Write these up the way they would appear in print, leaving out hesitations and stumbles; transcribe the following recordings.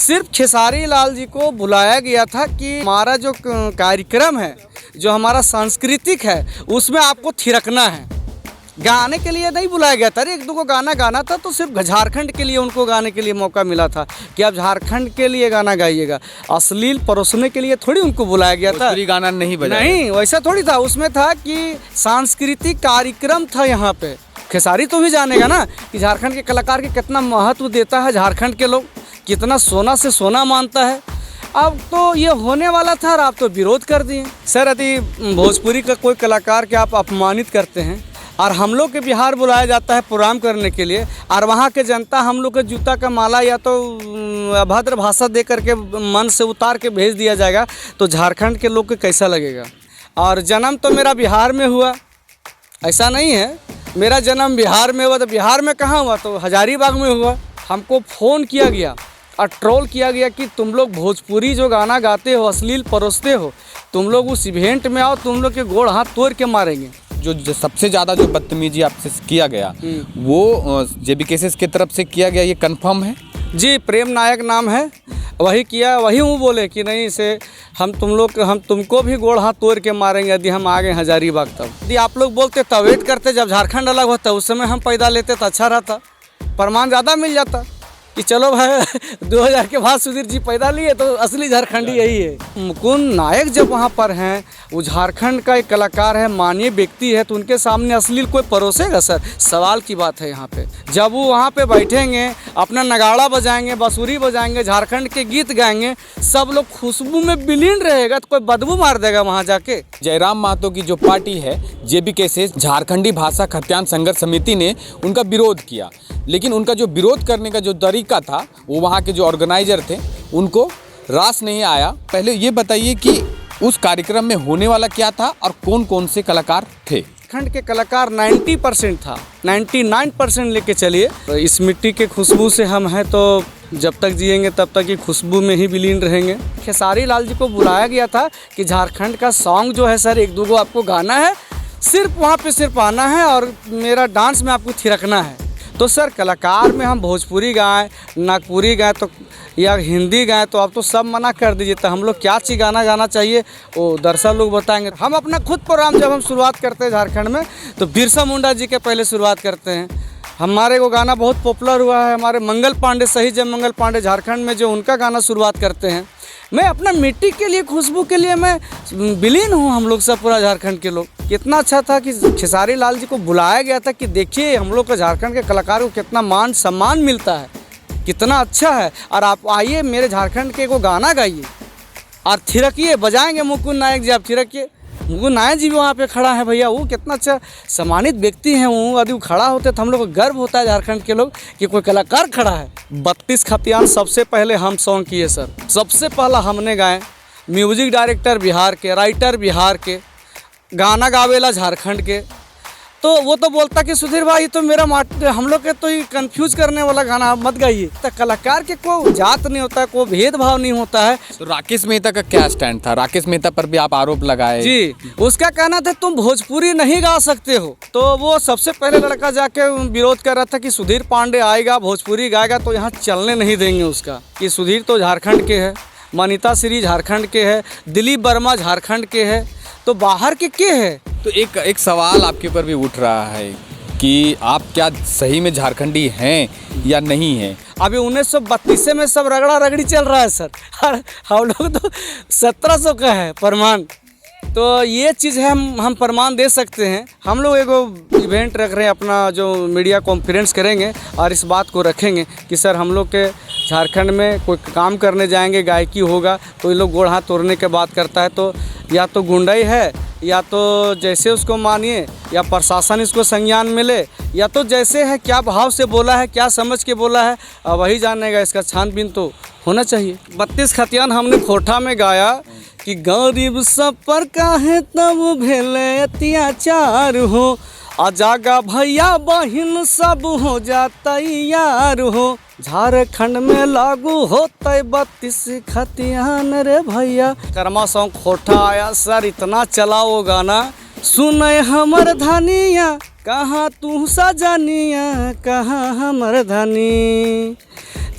सिर्फ खेसारी लाल जी को बुलाया गया था कि हमारा जो कार्यक्रम है, जो हमारा सांस्कृतिक है, उसमें आपको थिरकना है। गाने के लिए नहीं बुलाया गया था। एक दो को गाना गाना था तो सिर्फ झारखंड के लिए उनको गाने के लिए मौका मिला था कि आप झारखंड के लिए गाना गाइएगा। अश्लील परोसने के लिए थोड़ी उनको बुलाया गया था। गाना नहीं बजाया, नहीं, वैसा थोड़ी था। उसमें था कि सांस्कृतिक कार्यक्रम था। यहाँ पे खेसारी तो भी जानेगा ना कि झारखंड के कलाकार के कितना महत्व देता है झारखंड के लोग, कितना सोना से सोना मानता है। अब तो ये होने वाला था और आप तो विरोध कर दिए। सर, यदि भोजपुरी का कोई कलाकार के आप अपमानित करते हैं और हम लोग के बिहार बुलाया जाता है प्रोग्राम करने के लिए, और वहाँ के जनता हम लोग के जूता का माला या तो अभद्र भाषा दे करके मन से उतार के भेज दिया जाएगा, तो झारखंड के लोग को कैसा लगेगा। और जन्म तो मेरा बिहार में हुआ, ऐसा नहीं है मेरा जन्म बिहार में हुआ तो बिहार में कहाँ हुआ, तो हजारीबाग में हुआ। हमको फ़ोन किया गया और ट्रोल किया गया कि तुम लोग भोजपुरी जो गाना गाते हो, अश्लील परोसते हो, तुम लोग उस इवेंट में आओ, तुम लोग के गोड़ हाथ तोड़ के मारेंगे। जो सबसे ज़्यादा जो बदतमीजी आपसे किया गया वो जेबी केसेस की तरफ से किया गया, ये कंफर्म है? जी, प्रेम नायक नाम है, वही किया। वही वो बोले कि नहीं से हम तुमको भी गोड़ हाथ तोड़ के मारेंगे यदि हम आ गए हजारीबाग। तब यदि आप लोग बोलते तो वेट करते, जब झारखंड अलग होता उस समय हम पैदा लेते तो अच्छा रहता, प्रमाण ज़्यादा मिल जाता कि चलो भाई 2000 के बाद सुधीर जी पैदा लिए तो असली झारखंडी यही है। मुकुंद नायक जब वहाँ पर हैं, वो झारखंड का एक कलाकार है, माननीय व्यक्ति है, तो उनके सामने अश्लील कोई परोसेगा सर? सवाल की बात है यहाँ पे। जब वो वहाँ पे बैठेंगे, अपना नगाड़ा बजाएंगे, बांसुरी बजाएंगे, झारखंड के गीत गाएंगे, सब लोग खुशबू में विलीन रहेगा, तो कोई बदबू मार देगा वहाँ जाके। जयराम महतो की जो पार्टी है जेबी केसेस, झारखंडी भाषा खतियान संघर्ष समिति ने उनका विरोध किया, लेकिन उनका जो विरोध करने का जो तरीका था, वो वहाँ के जो ऑर्गेनाइजर थे उनको रास नहीं आया। पहले ये बताइए कि उस कार्यक्रम में होने वाला क्या था और कौन कौन से कलाकार थे? झारखंड के कलाकार 90% था, 99% लेके चलिए। इस मिट्टी के खुशबू से हम हैं, तो जब तक जिएंगे तब तक ही खुशबू में ही विलीन रहेंगे। खेसारी लाल जी को बुलाया गया था कि झारखंड का सॉन्ग जो है सर, एक दो आपको गाना है, सिर्फ वहाँ पे सिर्फ आना है और मेरा डांस में आपको थिरकना है। तो सर, कलाकार में हम भोजपुरी गाएं, नागपुरी गाएं तो या हिंदी गाएं, तो आप तो सब मना कर दीजिए। तो हम लोग क्या चीज़ गाना गाना चाहिए वो दर्शक लोग बताएंगे। हम अपना खुद प्रोग्राम जब हम शुरुआत करते हैं झारखंड में, तो बिरसा मुंडा जी के पहले शुरुआत करते हैं। हमारे वो गाना बहुत पॉपुलर हुआ है, हमारे मंगल पांडे, शहीद जय मंगल पांडे झारखंड में जो उनका गाना शुरुआत करते हैं। मैं अपना मिट्टी के लिए, खुशबू के लिए मैं विलीन हूँ। हम लोग सब पूरा झारखंड के लोग, कितना अच्छा था कि खेसारी लाल जी को बुलाया गया था कि देखिए हम लोग का झारखंड के कलाकारों को कितना मान सम्मान मिलता है, कितना अच्छा है। और आप आइए मेरे झारखंड के को गाना गाइए और थिरकिए, बजाएंगे मुकुंद नायक जी, आप थिरकिए। मुकुंद नायक जी भी वहाँ पे खड़ा है भैया, वो कितना अच्छा सम्मानित व्यक्ति हैं। वो यदि वो खड़ा होते तो हम लोग को गर्व होता है झारखंड के लोग कि कोई कलाकार खड़ा है। 32 खतियान सबसे पहले हम सॉन्ग किए सर, सबसे पहला हमने गाए। म्यूजिक डायरेक्टर बिहार के, राइटर बिहार के, गाना गावेला झारखंड के। तो वो तो बोलता कि सुधीर भाई तो मेरा हम लोग के तो ये कंफ्यूज करने वाला गाना मत गाइए। तो कलाकार के कोई जात नहीं होता है, कोई भेदभाव नहीं होता है। तो राकेश मेहता का क्या स्टैंड था? राकेश मेहता पर भी आप आरोप लगाए। जी, उसका कहना था तुम भोजपुरी नहीं गा सकते हो। तो वो सबसे पहले लड़का जाके विरोध कर रहा था कि सुधीर पांडे आएगा भोजपुरी गाएगा तो यहाँ चलने नहीं देंगे उसका, कि सुधीर तो झारखंड के है, मनीता श्री झारखंड के है, दिलीप वर्मा झारखंड के है, तो बाहर के है। तो एक सवाल आपके ऊपर भी उठ रहा है कि आप क्या सही में झारखंडी हैं या नहीं हैं? अभी 1932 में सब रगड़ा रगड़ी चल रहा है सर, हम लोग तो 1700 का है प्रमाण। तो ये चीज़ है, हम प्रमाण दे सकते हैं। हम लोग एगो इवेंट रख रहे हैं, अपना जो मीडिया कॉन्फ्रेंस करेंगे और इस बात को रखेंगे कि सर हम लोग के झारखंड में कोई काम करने जाएंगे, गायकी होगा, तो ये लोग गोड़ हाथ तोड़ने के बात करता है, तो या तो गुंडाई है, या तो जैसे उसको मानिए, या प्रशासन इसको संज्ञान मिले, या तो जैसे है, क्या भाव से बोला है, क्या समझ के बोला है, वही जानेगा। इसका छानबीन तो होना चाहिए। 32 खतियान हमने खोटा में गाया कि गरीब सब पर काहे तब भेले अत्याचार हो, अजागा भैया बहिन सब हो जाता यार हो, झारखंड में लागू होता 32 खतियान रे भैया। कर्मा सॉन्ग खोटा आया सर, इतना चला वो गाना। सुने हमर धनिया कहाँ तू सजनिया, कहाँ हमर धनी,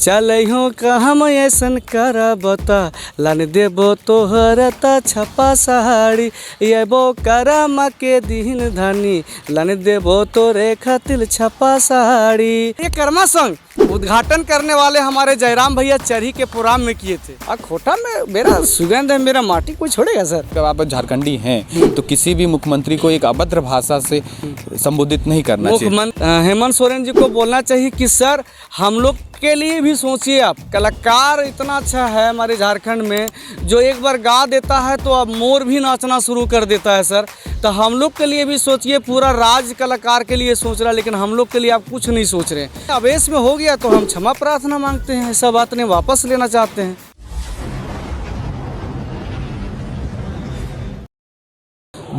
चलहो का हम ऐसन करबता लन देबो तोहरता छपा साड़ी एबो करमा के दिन धनी लन देबो तोरे खातिर छपा साड़ी। ये कर्मा संग उद्घाटन करने वाले हमारे जयराम भैया चरही के प्रोग्राम में किए थे। और खोटा में मेरा सुगंध है, मेरा माटी कोई छोड़ेगा सर? जब आप झारखंडी हैं तो किसी भी मुख्यमंत्री को एक अभद्र भाषा से संबोधित नहीं करना चाहिए। हेमंत सोरेन जी को बोलना चाहिए कि सर हम लोग के लिए भी सोचिए, आप कलाकार इतना अच्छा है हमारे झारखंड में जो एक बार गा देता है तो अब मोर भी नाचना शुरू कर देता है सर। तो हम लोग के लिए भी सोचिए, पूरा राज्य कलाकार के लिए सोच रहा है, लेकिन हम लोग के लिए आप कुछ नहीं सोच रहे हैं। आवेश में हो गया तो हम क्षमा प्रार्थना मांगते हैं, ऐसा बात नहीं, वापस लेना चाहते हैं।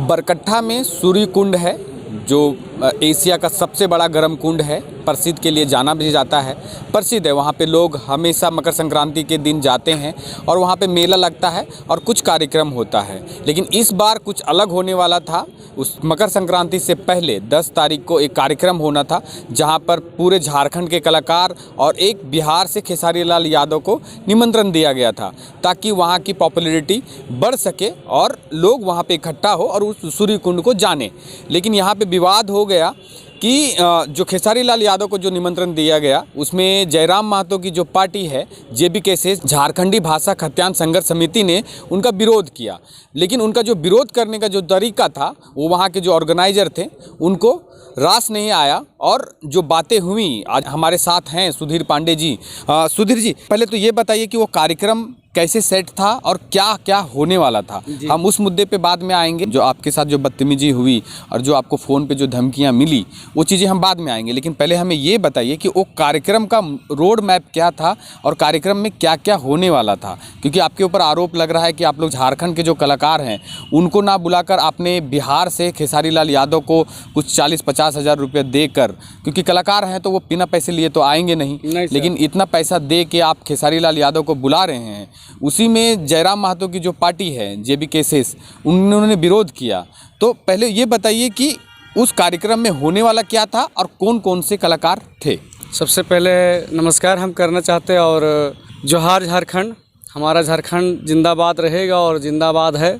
बरकट्ठा में सूर्य कुंड है जो एशिया का सबसे बड़ा गर्म कुंड है, प्रसिद्ध के लिए जाना भी जाता है, प्रसिद्ध है। वहाँ पे लोग हमेशा मकर संक्रांति के दिन जाते हैं और वहाँ पे मेला लगता है और कुछ कार्यक्रम होता है। लेकिन इस बार कुछ अलग होने वाला था। उस मकर संक्रांति से पहले 10 तारीख को एक कार्यक्रम होना था जहाँ पर पूरे झारखंड के कलाकार और एक बिहार से खेसारी लाल यादव को निमंत्रण दिया गया था ताकि वहाँ की पॉपुलैरिटी बढ़ सके और लोग वहाँ पे इकट्ठा हो और उस सूर्य कुंड को जाने। लेकिन यहाँ पे विवाद हो गया कि जो खेसारी लाल यादव को जो निमंत्रण दिया गया उसमें जयराम महतो की जो पार्टी है JBK झारखंडी भाषा खत्यान संघर्ष समिति ने उनका विरोध किया। लेकिन उनका जो विरोध करने का जो तरीका था वो वहाँ के जो ऑर्गेनाइजर थे उनको रास नहीं आया और जो बातें हुई। आज हमारे साथ हैं सुधीर पांडे जी। सुधीर जी, पहले तो ये बताइए कि वो कार्यक्रम कैसे सेट था और क्या क्या होने वाला था। हम उस मुद्दे पे बाद में आएंगे, जो आपके साथ जो बदतमीजी हुई और जो आपको फ़ोन पे जो धमकियां मिली वो चीज़ें हम बाद में आएंगे। लेकिन पहले हमें ये बताइए कि वो कार्यक्रम का रोड मैप क्या था और कार्यक्रम में क्या क्या होने वाला था, क्योंकि आपके ऊपर आरोप लग रहा है कि आप लोग झारखंड के जो कलाकार हैं उनको ना बुलाकर आपने बिहार से खेसारी लाल यादव को कुछ 40-50 हज़ार रुपये देकर, क्योंकि कलाकार हैं तो वो बिना पैसे लिए तो आएंगे नहीं, लेकिन इतना पैसा दे के आप खेसारी लाल यादव को बुला रहे हैं। उसी में जयराम महतो की जो पार्टी है JBK उन्होंने विरोध किया। तो पहले ये बताइए कि उस कार्यक्रम में होने वाला क्या था और कौन कौन से कलाकार थे। सबसे पहले नमस्कार हम करना चाहते हैं और जोहार झारखंड। हमारा झारखंड जिंदाबाद रहेगा और जिंदाबाद है,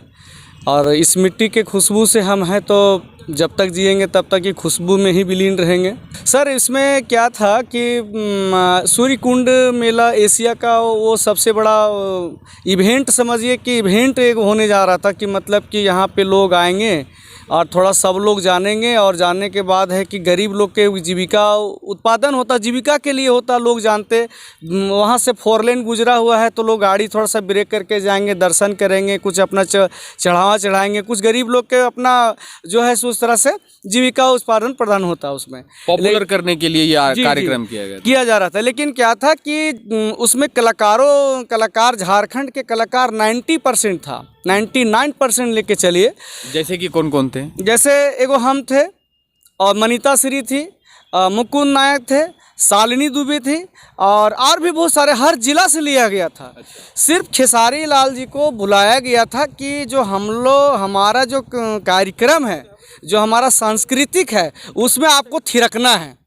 और इस मिट्टी के खुशबू से हम हैं तो जब तक जिएंगे तब तक ये खुशबू में ही विलीन रहेंगे। सर इसमें क्या था कि सूर्य कुंड मेला एशिया का वो सबसे बड़ा इवेंट समझिए कि इवेंट एक होने जा रहा था कि मतलब कि यहाँ पे लोग आएंगे और थोड़ा सब लोग जानेंगे, और जानने के बाद है कि गरीब लोग के जीविका उत्पादन होता, जीविका के लिए होता। लोग जानते वहाँ से 4 लेन गुजरा हुआ है तो लोग गाड़ी थोड़ा सा ब्रेक करके जाएंगे, दर्शन करेंगे, कुछ अपना चढ़ावा चढ़ाएंगे। कुछ गरीब लोग के अपना जो है उस तरह से जीविका उत्पादन प्रदान होता है, उसमें पॉपुलर करने के लिए ये कार्यक्रम किया जा रहा था। लेकिन क्या था कि उसमें कलाकार झारखंड के कलाकार 90% था, 99% लेके चलिए। जैसे कि कौन कौन थे? जैसे एगो हम थे और मनीता श्री थी, मुकुंद नायक थे, शालिनी दुबे थी और भी बहुत सारे, हर जिला से लिया गया था। सिर्फ खेसारी लाल जी को बुलाया गया था कि जो हमारा जो कार्यक्रम है, जो हमारा सांस्कृतिक है, उसमें आपको थिरकना है।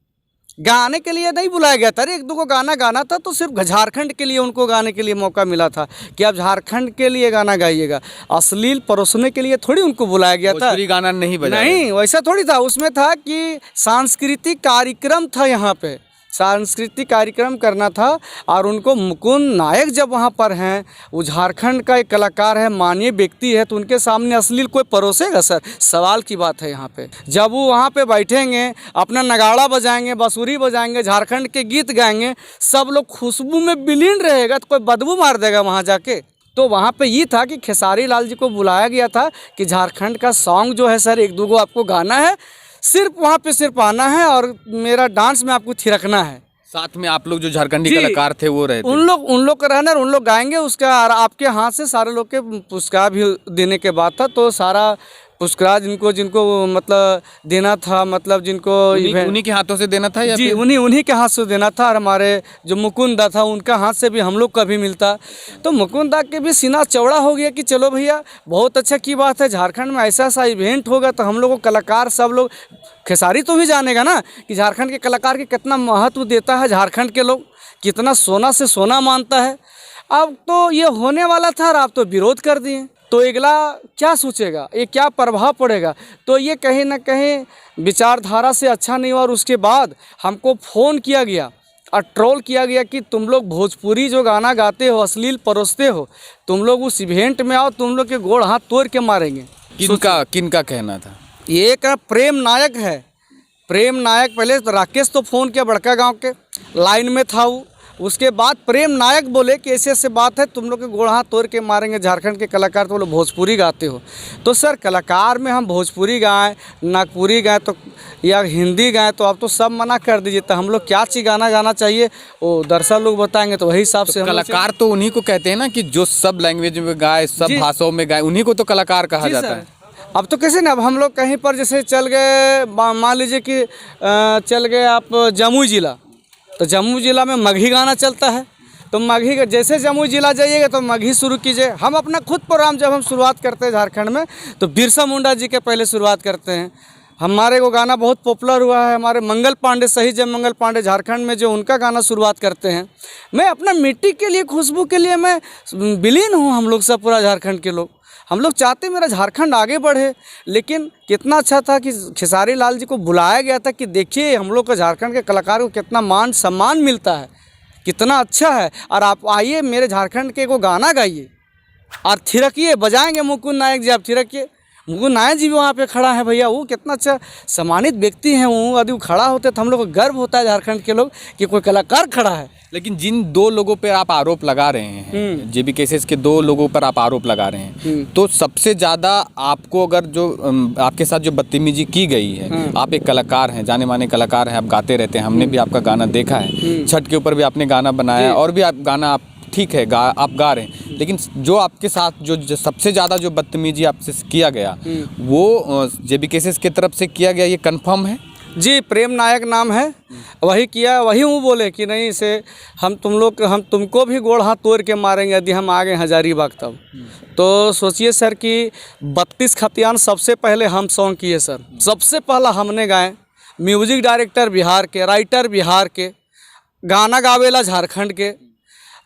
गाने के लिए नहीं बुलाया गया था। अरे 1-2 को गाना गाना था तो सिर्फ झारखंड के लिए उनको गाने के लिए मौका मिला था कि आप झारखंड के लिए गाना गाइएगा। अश्लील परोसने के लिए थोड़ी उनको बुलाया गया था। गाना नहीं बजाया, नहीं वैसा थोड़ी था। उसमें था कि सांस्कृतिक कार्यक्रम था, यहाँ पे सांस्कृतिक कार्यक्रम करना था। और उनको मुकुंद नायक जब वहाँ पर हैं, वो झारखंड का एक कलाकार है, माननीय व्यक्ति है, तो उनके सामने अश्लील कोई परोसेगा सर? सवाल की बात है यहाँ पे। जब वो वहाँ पे बैठेंगे, अपना नगाड़ा बजाएंगे, बांसुरी बजाएंगे, झारखंड के गीत गाएंगे, सब लोग खुशबू में विलीन रहेगा तो कोई बदबू मार देगा वहाँ जाके। तो वहाँ पे ये था कि खेसारी लाल जी को बुलाया गया था कि झारखंड का सॉन्ग जो है सर 1-2 को आपको गाना है, सिर्फ वहाँ पे सिर्फ आना है और मेरा डांस में आपको थिरकना है। साथ में आप लोग जो झारखंडी कलाकार थे वो रहे थे, उन लोग का रहना, उन लोग गाएंगे। उसका आपके हाथ से सारे लोग के पुरस्कार भी देने के बाद था, तो सारा पुरस्कार जिनको मतलब देना था, मतलब जिनको उन्हीं के हाथों से देना था या जी उन्हीं के हाथ से देना था। और हमारे जो मुकुंदा था उनका हाथ से भी हम लोग का भी मिलता। तो मुकुंदा के भी सीना चौड़ा हो गया कि चलो भैया बहुत अच्छा की बात है, झारखंड में ऐसा सा इवेंट होगा तो हम लोग को कलाकार सब लोग, खेसारी तो भी जानेगा ना कि झारखंड के कलाकार के कितना महत्व देता है झारखंड के लोग, कितना सोना से सोना मानता है। अब तो ये होने वाला था और आप तो विरोध कर दिए, तो अगला क्या सोचेगा, ये क्या प्रभाव पड़ेगा। तो ये कहीं ना कहीं विचारधारा से अच्छा नहीं हुआ। और उसके बाद हमको फ़ोन किया गया और ट्रोल किया गया कि तुम लोग भोजपुरी जो गाना गाते हो, अश्लील परोसते हो, तुम लोग उस इवेंट में आओ, तुम लोग के गोड़ हाथ तोड़ के मारेंगे। किनका कहना था? ये एक प्रेम नायक है, प्रेम नायक। पहले तो राकेश तो फ़ोन किया, बड़का गांव के लाइन में था वो। उसके बाद प्रेम नायक बोले कि ऐसे ऐसे बात है, तुम लोग के गोड़ हाथ तोड़ के मारेंगे, झारखंड के कलाकार तो लोग भोजपुरी गाते हो। तो सर कलाकार में हम भोजपुरी गाएं, नागपुरी गाएं तो या हिंदी गाएं, तो आप तो सब मना कर दीजिए। तो हम लोग क्या चीज़ गाना चाहिए वो दर्शक लोग बताएंगे, तो वही हिसाब से। कलाकार तो उन्हीं को कहते हैं ना कि जो सब लैंग्वेज में गाए, सब भाषाओं में गाए, उन्हीं को तो कलाकार कहा जाता है। अब तो कैसे ना, अब हम लोग कहीं पर जैसे चल गए, मान लीजिए कि चल गए आप जमुई ज़िला, तो जमुई ज़िला में मगही गाना चलता है, तो मगही जैसे जमुई ज़िला जाइएगा तो मगही शुरू कीजिए। हम अपना खुद प्रोग्राम जब हम शुरुआत करते हैं झारखंड में, तो बिरसा मुंडा जी के पहले शुरुआत करते हैं। हमारे को गाना बहुत पॉपुलर हुआ है, हमारे मंगल पांडे, शहीद जय मंगल पांडे झारखंड में जो उनका गाना शुरुआत करते हैं। मैं अपना मिट्टी के लिए, खुशबू के लिए मैं विलीन हूँ। हम लोग सब पूरा झारखंड के लोग, हम लोग चाहते मेरा झारखंड आगे बढ़े। लेकिन कितना अच्छा था कि खेसारी लाल जी को बुलाया गया था कि देखिए हम लोग का झारखंड के कलाकार को कितना मान सम्मान मिलता है, कितना अच्छा है। और आप आइए मेरे झारखंड के को गाना गाइए और थिरकिए, बजाएंगे मुकुंद नायक जी, आप थिरकिए। मुकुंद नायक जी भी वहाँ पे खड़ा है भैया, वो कितना अच्छा सम्मानित व्यक्ति हैं वो। यदि वो खड़ा होते तो हम लोग को गर्व होता है झारखंड के लोग कि कोई कलाकार खड़ा है। लेकिन जिन दो लोगों पर आप आरोप लगा रहे हैं, जेबी केसेस के दो लोगों पर आप आरोप लगा रहे हैं, तो सबसे ज़्यादा आपको अगर जो आपके साथ जो बदतमीजी की गई है, आप एक कलाकार हैं, जाने माने कलाकार हैं, आप गाते रहते हैं, हमने भी आपका गाना देखा है, छठ के ऊपर भी आपने गाना बनाया और भी आप गाना आप ठीक है आप गा रहे हैं। लेकिन जो आपके साथ जो सबसे ज़्यादा जो बदतमीजी आपसे किया गया वो जेबी केसेस की तरफ से किया गया, ये कंफर्म है? जी, प्रेम नायक नाम है, वही किया, वही वो बोले कि नहीं से हम तुमको भी गोड़ हाथ तोड़ के मारेंगे यदि हम आ गए हजारीबाग तब। तो सोचिए सर कि 32 खतियान सबसे पहले हम सॉन्ग किए सर, सबसे पहला हमने गाए। म्यूजिक डायरेक्टर बिहार के, राइटर बिहार के, गाना गावेला झारखंड के।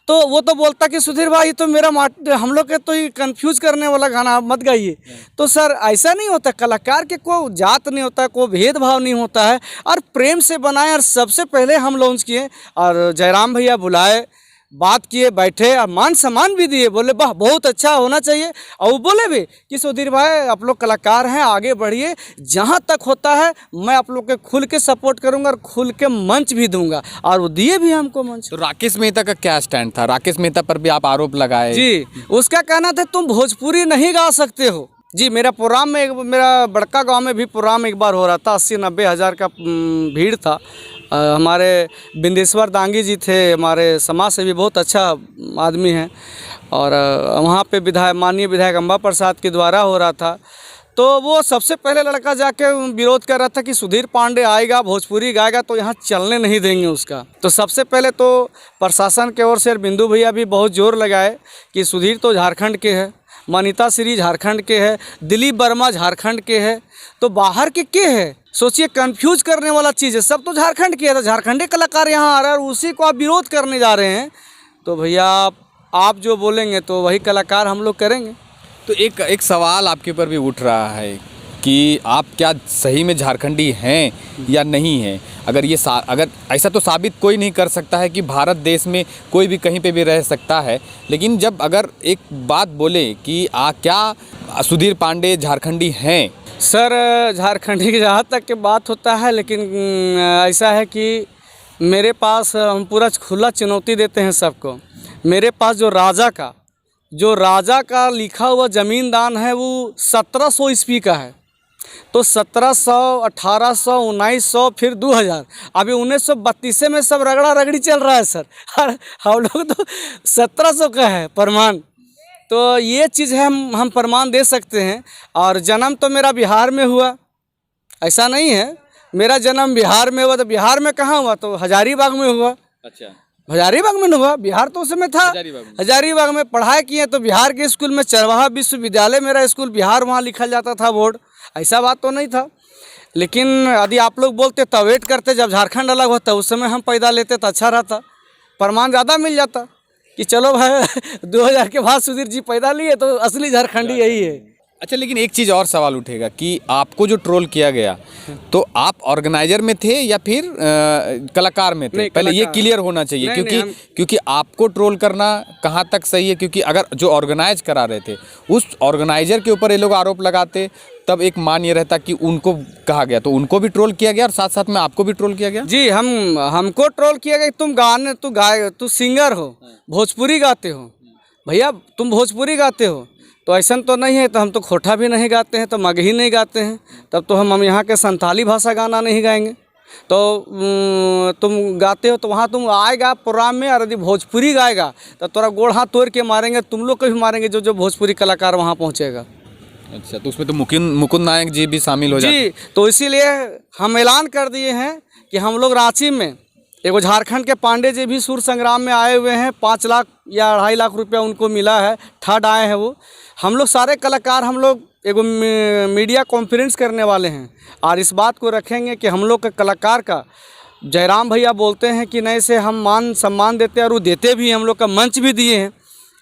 तो वो तो बोलता कि सुधीर भाई तो मेरा हम लोग के तो ये कंफ्यूज करने वाला गाना आप मत गाइए। तो सर ऐसा नहीं होता, कलाकार के कोई जात नहीं होता, कोई भेदभाव नहीं होता है, और प्रेम से बनाए। और सबसे पहले हम लॉन्च किए और जयराम भैया बुलाए, बात किए, बैठे और मान सम्मान भी दिए, बोले वाह बहुत अच्छा होना चाहिए। और वो बोले भी कि सुधीर भाई आप लोग कलाकार हैं, आगे बढ़िए, जहाँ तक होता है मैं आप लोग के खुल के सपोर्ट करूंगा और खुल के मंच भी दूंगा। और वो दिए भी हमको मंच। तो राकेश मेहता का क्या स्टैंड था? राकेश मेहता पर भी आप आरोप लगाए। जी, उसका कहना था तुम भोजपुरी नहीं गा सकते हो। जी, मेरा प्रोग्राम में, मेरा बड़का गांव में भी प्रोग्राम एक बार हो रहा था, 80-90 हज़ार का भीड़ था। हमारे बिंदेश्वर दांगी जी थे, हमारे समाज से भी बहुत अच्छा आदमी हैं, और वहाँ पे माननीय विधायक अम्बा प्रसाद के द्वारा हो रहा था। तो वो सबसे पहले लड़का जाके विरोध कर रहा था कि सुधीर पांडे आएगा, भोजपुरी गाएगा तो यहाँ चलने नहीं देंगे उसका। तो सबसे पहले तो प्रशासन के ओर से बिंदु भैया भी बहुत जोर लगाए कि सुधीर तो झारखंड के है, मनीता श्री झारखंड के है, दिलीप वर्मा झारखंड के है, तो बाहर के है। सोचिए, कंफ्यूज करने वाला चीज़ है। सब तो झारखंड के है, तो झारखंडी कलाकार यहाँ आ रहा है और उसी को आप विरोध करने जा रहे हैं। तो भैया आप जो बोलेंगे तो वही कलाकार हम लोग करेंगे। तो एक सवाल आपके ऊपर भी उठ रहा है कि आप क्या सही में झारखंडी हैं या नहीं हैं? अगर ऐसा तो साबित कोई नहीं कर सकता है कि भारत देश में कोई भी कहीं पे भी रह सकता है, लेकिन जब अगर एक बात बोले कि क्या सुधीर पांडे झारखंडी हैं? सर झारखंडी की जहाँ तक की बात होता है, लेकिन ऐसा है कि मेरे पास, हम पूरा खुला चुनौती देते हैं सबको, मेरे पास जो राजा का लिखा हुआ ज़मीन दान है वो 1700 ईस्वी का है। तो 1700, 1800, 1900, फिर 2000, अभी 1932 में सब रगड़ा रगड़ी चल रहा है सर। और हम लोग तो 1700 का है प्रमाण। तो ये चीज़ है, हम प्रमाण दे सकते हैं। और जन्म तो मेरा बिहार में हुआ, ऐसा नहीं है मेरा जन्म बिहार में हुआ। तो बिहार में कहाँ हुआ? तो हजारीबाग में हुआ। अच्छा, हजारीबाग में हुआ, बिहार तो उस समय था। हजारीबाग में पढ़ाई किए तो बिहार के स्कूल में चरवाहा विश्वविद्यालय मेरा स्कूल बिहार, वहाँ लिखा जाता था बोर्ड। ऐसा बात तो नहीं था। लेकिन यदि आप लोग बोलते तो वेट करते, जब झारखंड अलग होता उस समय हम पैदा लेते तो अच्छा रहता। प्रमाण ज़्यादा मिल जाता कि चलो भाई 2000 के बाद सुधीर जी पैदा लिए तो असली झारखंडी यही है। अच्छा, लेकिन एक चीज़ और सवाल उठेगा कि आपको जो ट्रोल किया गया तो आप ऑर्गेनाइजर में थे या फिर कलाकार में थे? नहीं, पहले ये कलाकार। क्लियर होना चाहिए, नहीं, क्योंकि नहीं, क्योंकि आपको ट्रोल करना कहाँ तक सही है, क्योंकि अगर जो ऑर्गेनाइज करा रहे थे उस ऑर्गेनाइजर के ऊपर ये लोग आरोप लगाते तब एक मान ये रहता कि उनको कहा गया, तो उनको भी ट्रोल किया गया और साथ साथ में आपको भी ट्रोल किया गया। जी, हमको ट्रोल किया गया, तू सिंगर हो, भोजपुरी गाते हो, भैया तुम भोजपुरी गाते हो, तो ऐसा तो नहीं है, तो हम तो खोटा भी नहीं गाते हैं, तो मगही नहीं गाते हैं, तब तो हम यहाँ के संथाली भाषा गाना नहीं गाएंगे। तो तुम गाते हो तो वहाँ तुम आएगा प्रोग्राम में, और यदि भोजपुरी गाएगा तो तोरा गोड़ हाथ तोड़ के मारेंगे, तुम लोग को भी मारेंगे जो भोजपुरी कलाकार वहाँ पहुँचेगा। अच्छा, तो उसमें तो मुकुंद नायक जी भी शामिल हो जाते। जी, तो इसीलिए हम ऐलान कर दिए हैं कि हम लोग रांची में एगो झारखंड के पांडे जी भी सूर संग्राम में आए हुए हैं, 5 लाख या 2.5 लाख रुपया उनको मिला है, थर्ड आए हैं वो। हम लोग सारे कलाकार हम लोग एगो मीडिया कॉन्फ्रेंस करने वाले हैं और इस बात को रखेंगे कि हम लोग के कलाकार का जयराम भैया बोलते हैं कि नहीं से हम मान सम्मान देते हैं, और वो देते भी, हम लोग का मंच भी दिए हैं।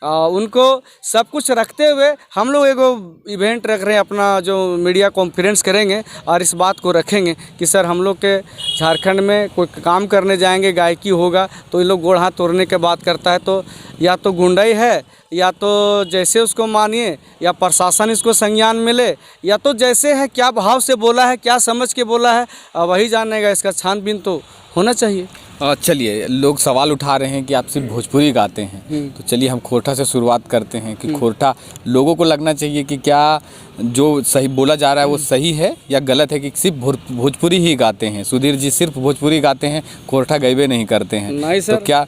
उनको सब कुछ रखते हुए हम लोग एगो इवेंट रख रहे हैं, अपना जो मीडिया कॉन्फ्रेंस करेंगे और इस बात को रखेंगे कि सर हम लोग के झारखंड में कोई काम करने जाएंगे, गायकी होगा तो ये लोग गोड़ हाथ तोड़ने के बात करता है, तो या तो गुंडाई है, या तो जैसे उसको मानिए, या प्रशासन इसको संज्ञान मिले, या तो जैसे है, क्या भाव से बोला है, क्या समझ के बोला है, वही जानेगा। इसका छानबीन तो होना चाहिए। चलिए, लोग सवाल उठा रहे हैं कि आप सिर्फ भोजपुरी गाते हैं, तो चलिए हम खोरठा से शुरुआत करते हैं कि खोरठा लोगों को लगना चाहिए कि क्या जो सही बोला जा रहा है वो सही है या गलत है, कि सिर्फ भोजपुरी ही गाते हैं, सुधीर जी सिर्फ भोजपुरी गाते हैं, खोरठा गैबे नहीं करते हैं? नहीं सर। तो क्या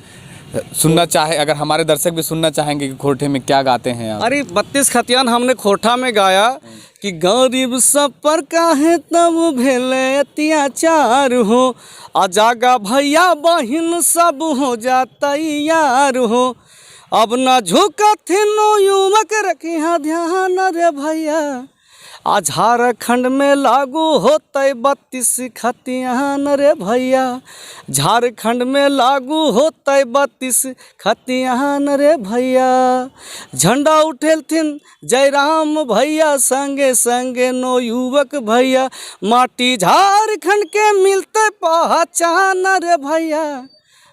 सुनना चाहे, अगर हमारे दर्शक भी सुनना चाहेंगे कि खोरठे में क्या गाते हैं आप? अरे 32 खतियान हमने खोरठा में गाया कि गरीब सब पर काहे तब भेले अत्याचार हो, अजागा भैया बहिन सब हो जाता यार हो, अब न झुका थे नो युवक रखिया ध्यान रे भैया, आज झारखंड में लागू होते 32 खतियान रे भैया, झारखंड में लागू होते 32 खतियान रे भैया, झंडा उठेलथिन जयराम भैया संगे संगे नो युवक भैया, माटी झारखंड के मिलते पहचान रे भैया,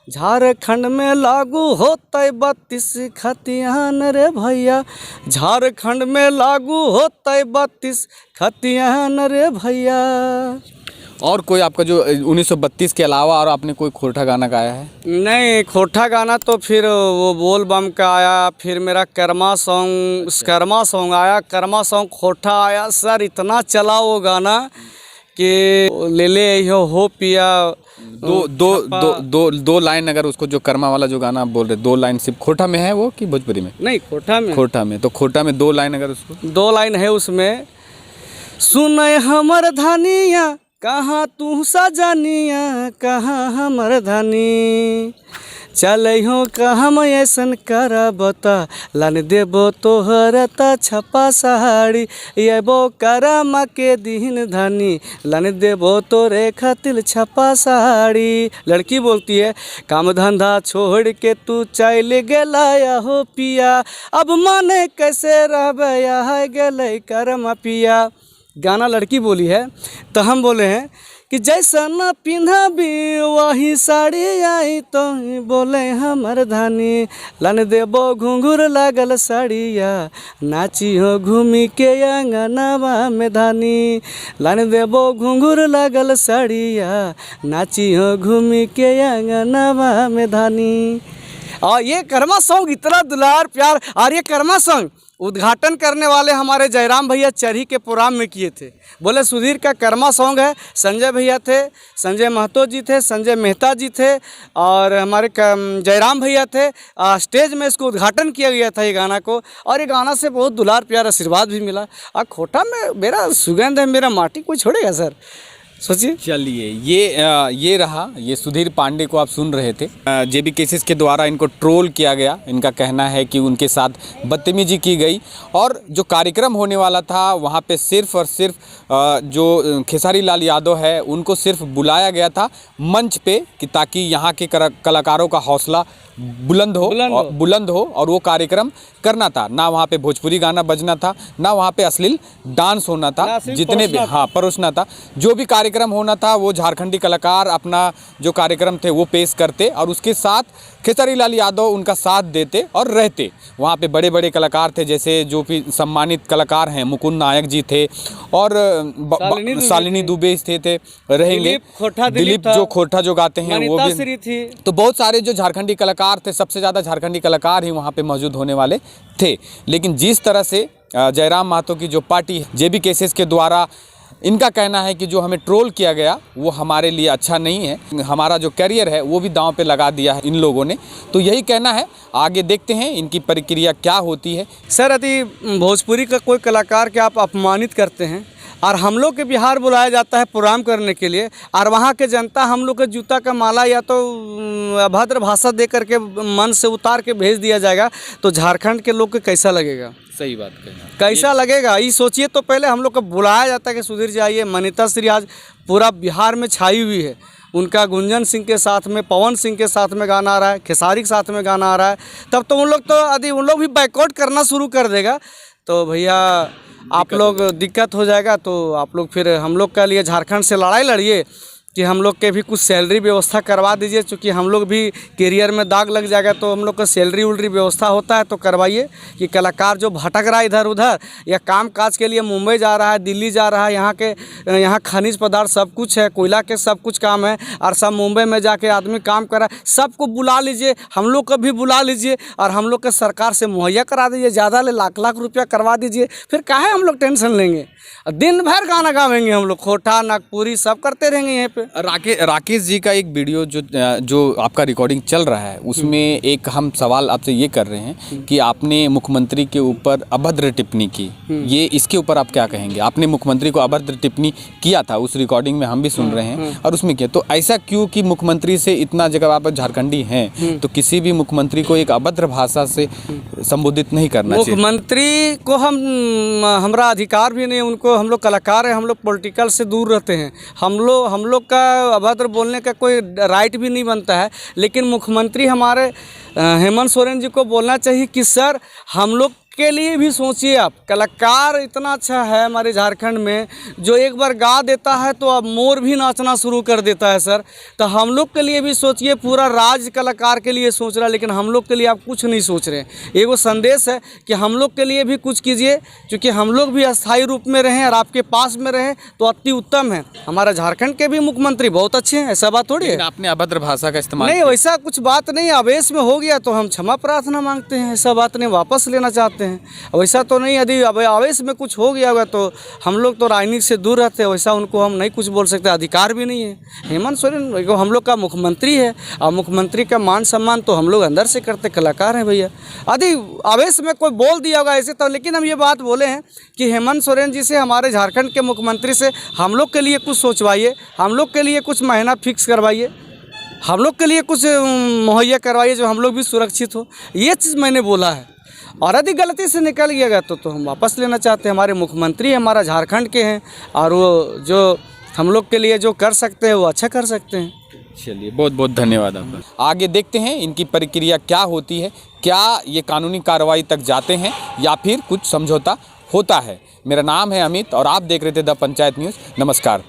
झारखंड में लागू होते 32 खतियान रे भैया, झारखंड में लागू होते 32 खतियान रे भैया। और कोई आपका जो 1932 के अलावा और आपने कोई खोरठा गाना गाया है? नहीं, खोरठा गाना तो फिर वो बोल बम का आया, फिर मेरा कर्मा सॉन्ग आया, कर्मा सॉन्ग खोरठा आया। सर इतना चला वो गाना कि ले ले हो पिया। दो लाइन, अगर उसको जो कर्मा वाला जो गाना आप बोल रहे, 2 लाइन सिर्फ खोरठा में है वो कि भोजपुरी में? नहीं, खोरठा में। तो खोरठा में 2 लाइन, अगर उसको 2 लाइन है उसमें। सुनय हमर धानिया कहाँ तू सजनिया, कहाँ हमर धानी, चल हो कहम ऐसन करबता, लन देबो तोहर त छपा साड़ी, एबो करमा के दिन धनी, लन देबो तोरे खातिर छपा साड़ी। लड़की बोलती है काम धंधा छोड़ के तू चल गेला हो पिया, अब माने कैसे रहबे है गेले करमा पिया। गाना लड़की बोली है, तो हम बोले हैं कि जैसा न पिन्हा भी वही साड़ी आई, तो बोले हमर धानी, लन देबो घुंघुर लागल साड़िया, नाची हो घूमी के अंगनवा में धानी, लन देबो घुंघुर लागल साड़िया, नाची हो घूमी के अंगनवा में धानी। और ये कर्मा सॉन्ग इतना दुलार प्यार, और ये कर्मा सॉन्ग उद्घाटन करने वाले हमारे जयराम भैया चरही के प्रोग्राम में किए थे। बोले सुधीर का कर्मा सॉन्ग है, संजय भैया थे, संजय महतो जी थे, संजय मेहता जी थे, और हमारे जयराम भैया थे। स्टेज में इसको उद्घाटन किया गया था ये गाना को, और ये गाना से बहुत दुलार प्यार आशीर्वाद भी मिला। और खोटा में मेरा सुगंध है, मेरा माटी कोई छोड़ेगा सर, सोचिए। चलिए, ये रहा, ये सुधीर पांडे को आप सुन रहे थे। जेबी केसेस के द्वारा इनको ट्रोल किया गया। इनका कहना है कि उनके साथ बदतमीजी की गई, और जो कार्यक्रम होने वाला था वहाँ पे सिर्फ और सिर्फ जो खेसारी लाल यादव है उनको सिर्फ बुलाया गया था मंच पे, कि ताकि यहाँ के कलाकारों का हौसला बुलंद हो और वो कार्यक्रम करना था। ना वहाँ पे भोजपुरी गाना बजना था, ना वहाँ पे अश्लील डांस होना था, जितने भी परोसना था। जो भी कार्यक्रम होना था वो झारखंडी कलाकार अपना जो कार्यक्रम थे वो पेश करते और उसके साथ खेसारी लाल यादव उनका साथ देते और रहते। वहाँ पे बड़े बड़े कलाकार थे, जैसे जो भी सम्मानित कलाकार हैं, मुकुंद नायक जी थे और शालिनी दुबे थे रहेंगे, दिलीप जो खोटा जो गाते हैं वो भी थी। तो बहुत सारे जो झारखंडी कलाकार थे, सबसे ज़्यादा झारखंडी कलाकार ही वहाँ पे मौजूद होने वाले थे। लेकिन जिस तरह से जयराम महतो की जो पार्टी जेबी केसेस के द्वारा इनका कहना है कि जो हमें ट्रोल किया गया वो हमारे लिए अच्छा नहीं है, हमारा जो करियर है वो भी दांव पे लगा दिया है इन लोगों ने, तो यही कहना है। आगे देखते हैं इनकी प्रक्रिया क्या होती है। सर, यदि भोजपुरी का कोई कलाकार के आप अपमानित करते हैं और हम लोग के बिहार बुलाया जाता है प्रोग्राम करने के लिए और वहाँ के जनता हम लोग के जूता का माला या तो अभद्र भाषा दे करके मन से उतार के भेज दिया जाएगा, तो झारखंड के लोग को कैसा लगेगा? सही बात कही। कैसा लगेगा ये सोचिए। तो पहले हम लोग को बुलाया जाता है कि सुधीर जाइए। मनीता श्री आज पूरा बिहार में छाई हुई है, उनका गुंजन सिंह के साथ में, पवन सिंह के साथ में गाना आ रहा है, खेसारी के साथ में गाना आ रहा है। तब तो उन लोग तो यदि उन लोग भी बाइकआउट करना शुरू कर देगा तो भैया आप लोग दिक्कत हो जाएगा। तो आप लोग फिर हम लोग के लिए झारखंड से लड़ाई लड़िए कि हम लोग के भी कुछ सैलरी व्यवस्था करवा दीजिए, क्योंकि हम लोग भी करियर में दाग लग जाएगा तो हम लोग का सैलरी उलरी व्यवस्था होता है तो करवाइए। कि कलाकार जो भटक रहा है इधर उधर या काम काज के लिए मुंबई जा रहा है, दिल्ली जा रहा है, यहाँ खनिज पदार्थ सब कुछ है, कोयला के सब कुछ काम है और सब मुंबई में जाके आदमी काम कर रहा है, सबको बुला लीजिए, हम लोग को भी बुला लीजिए और हम लोग के सरकार से मुहैया करा दीजिए, ज़्यादा ले लाख रुपया करवा दीजिए। फिर काहे हम लोग टेंशन लेंगे? दिन भर गाना गावेंगे हम लोग, खोटा नागपुरी सब करते रहेंगे यहाँ पे। राकेश जी का एक वीडियो जो आपका रिकॉर्डिंग चल रहा है उसमें एक हम सवाल आपसे ये कर रहे हैं कि आपने मुख्यमंत्री के ऊपर अभद्र टिप्पणी की, ये इसके ऊपर आप क्या कहेंगे? आपने मुख्यमंत्री को अभद्र टिप्पणी किया था, उस रिकॉर्डिंग में हम भी सुन रहे हैं और उसमें किया, तो ऐसा क्यों कि मुख्यमंत्री से इतना जगह आप झारखंडी हैं तो किसी भी मुख्यमंत्री को एक अभद्र भाषा से संबोधित नहीं करना चाहिए? मुख्यमंत्री को हमारा अधिकार भी नहीं, उनको हम लोग कलाकार हैं, हम लोग पॉलिटिकल से दूर रहते हैं, हम लोग का अभद्र बोलने का कोई राइट भी नहीं बनता है। लेकिन मुख्यमंत्री हमारे हेमंत सोरेन जी को बोलना चाहिए कि सर हम लोग के लिए भी सोचिए। आप कलाकार इतना अच्छा है हमारे झारखंड में, जो एक बार गा देता है तो अब मोर भी नाचना शुरू कर देता है सर। तो हम लोग के लिए भी सोचिए, पूरा राज्य कलाकार के लिए सोच रहा है लेकिन हम लोग के लिए आप कुछ नहीं सोच रहे। एक वो संदेश है कि हम लोग के लिए भी कुछ कीजिए, क्योंकि हम लोग भी अस्थायी रूप में रहें और आपके पास में रहें तो अति उत्तम है। हमारा झारखंड के भी मुख्यमंत्री बहुत अच्छे हैं, ऐसा बात थोड़ी है। आपने अभद्र भाषा का इस्तेमाल नहीं, वैसा कुछ बात नहीं, आवेश में हो गया तो हम क्षमा प्रार्थना मांगते हैं, ऐसा बात नहीं, वापस लेना चाहते हैं। वैसा तो नहीं, यदि आवेश में कुछ हो गया होगा तो हम लोग तो राजनीति से दूर रहते हैं, वैसा उनको हम नहीं कुछ बोल सकते, अधिकार भी नहीं है। हेमंत सोरेन हम लोग का मुख्यमंत्री है और मुख्यमंत्री का मान सम्मान तो हम लोग अंदर से करते, कलाकार हैं भैया। यदि आवेश में कोई बोल दिया होगा ऐसे तो, लेकिन हम ये बात बोले हैं कि हेमंत सोरेन जी से, हमारे झारखंड के मुख्यमंत्री से हम लोग के लिए कुछ सोचवाइए, हम लोग के लिए कुछ महीना फिक्स करवाइए, हम लोग के लिए कुछ मुहैया करवाइए जो हम लोग भी सुरक्षित हो। ये चीज़ मैंने बोला है। और यदि गलती से निकल गया तो हम वापस लेना चाहते हैं। हमारे मुख्यमंत्री हमारा झारखंड के हैं और वो जो हम लोग के लिए जो कर सकते हैं वो अच्छा कर सकते हैं। चलिए, बहुत बहुत धन्यवाद आपका। आगे देखते हैं इनकी प्रक्रिया क्या होती है, क्या ये कानूनी कार्रवाई तक जाते हैं या फिर कुछ समझौता होता है। मेरा नाम है अमित और आप देख रहे थे द पंचायत न्यूज़। नमस्कार।